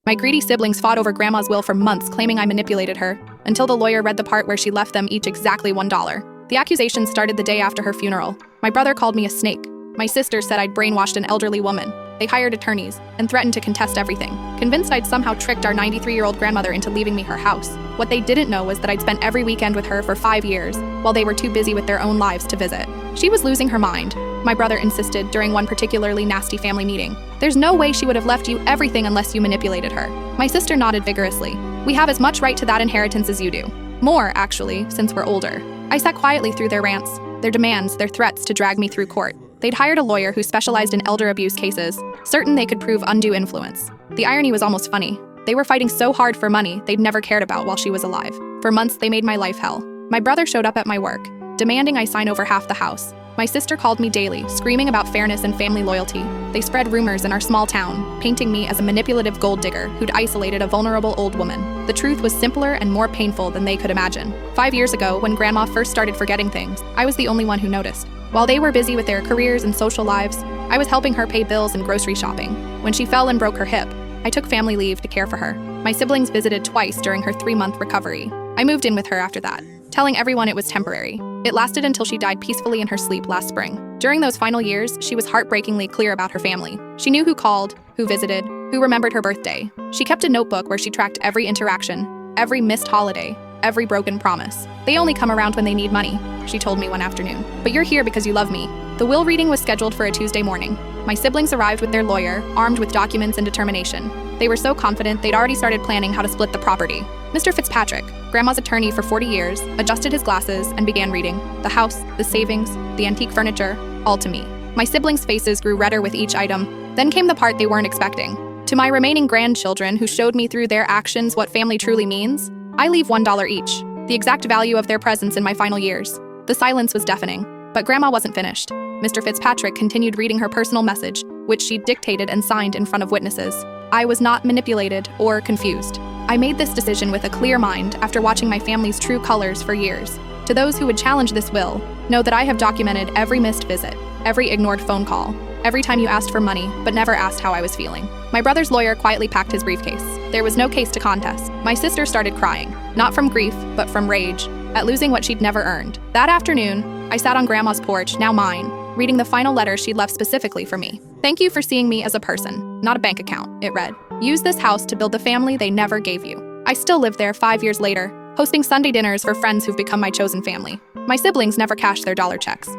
My greedy siblings fought over Grandma's will for months, claiming I manipulated her, until the lawyer read the part where she left them each exactly $1. The accusation started the day after her funeral. My brother called me a snake. My sister said I'd brainwashed an elderly woman. They hired attorneys and threatened to contest everything, convinced I'd somehow tricked our 93-year-old grandmother into leaving me her house. What they didn't know was that I'd spent every weekend with her for 5 years, while they were too busy with their own lives to visit. She was losing her mind, my brother insisted during one particularly nasty family meeting. There's no way she would have left you everything unless you manipulated her. My sister nodded vigorously. We have as much right to that inheritance as you do. More, actually, since we're older. I sat quietly through their rants, their demands, their threats to drag me through court. They'd hired a lawyer who specialized in elder abuse cases, certain they could prove undue influence. The irony was almost funny. They were fighting so hard for money they'd never cared about while she was alive. For months, they made my life hell. My brother showed up at my work, demanding I sign over half the house. My sister called me daily, screaming about fairness and family loyalty. They spread rumors in our small town, painting me as a manipulative gold digger who'd isolated a vulnerable old woman. The truth was simpler and more painful than they could imagine. 5 years ago, when Grandma first started forgetting things, I was the only one who noticed. While they were busy with their careers and social lives, I was helping her pay bills and grocery shopping. When she fell and broke her hip, I took family leave to care for her. My siblings visited twice during her 3-month recovery. I moved in with her after that, telling everyone it was temporary. It lasted until she died peacefully in her sleep last spring. During those final years, she was heartbreakingly clear about her family. She knew who called, who visited, who remembered her birthday. She kept a notebook where she tracked every interaction, every missed holiday, every broken promise. They only come around when they need money, she told me one afternoon. But you're here because you love me. The will reading was scheduled for a Tuesday morning. My siblings arrived with their lawyer, armed with documents and determination. They were so confident they'd already started planning how to split the property. Mr. Fitzpatrick, Grandma's attorney for 40 years, adjusted his glasses and began reading. The house, the savings, the antique furniture, all to me. My siblings' faces grew redder with each item. Then came the part they weren't expecting. To my remaining grandchildren, who showed me through their actions what family truly means, I leave $1 each, the exact value of their presence in my final years. The silence was deafening, but Grandma wasn't finished. Mr. Fitzpatrick continued reading her personal message, which she dictated and signed in front of witnesses. I was not manipulated or confused. I made this decision with a clear mind after watching my family's true colors for years. To those who would challenge this will, know that I have documented every missed visit, every ignored phone call, every time you asked for money but never asked how I was feeling. My brother's lawyer quietly packed his briefcase. There was no case to contest. My sister started crying, not from grief, but from rage, at losing what she'd never earned. That afternoon, I sat on Grandma's porch, now mine, reading the final letter she'd left specifically for me. Thank you for seeing me as a person, not a bank account, it read. Use this house to build the family they never gave you. I still live there 5 years later, hosting Sunday dinners for friends who've become my chosen family. My siblings never cashed their dollar checks.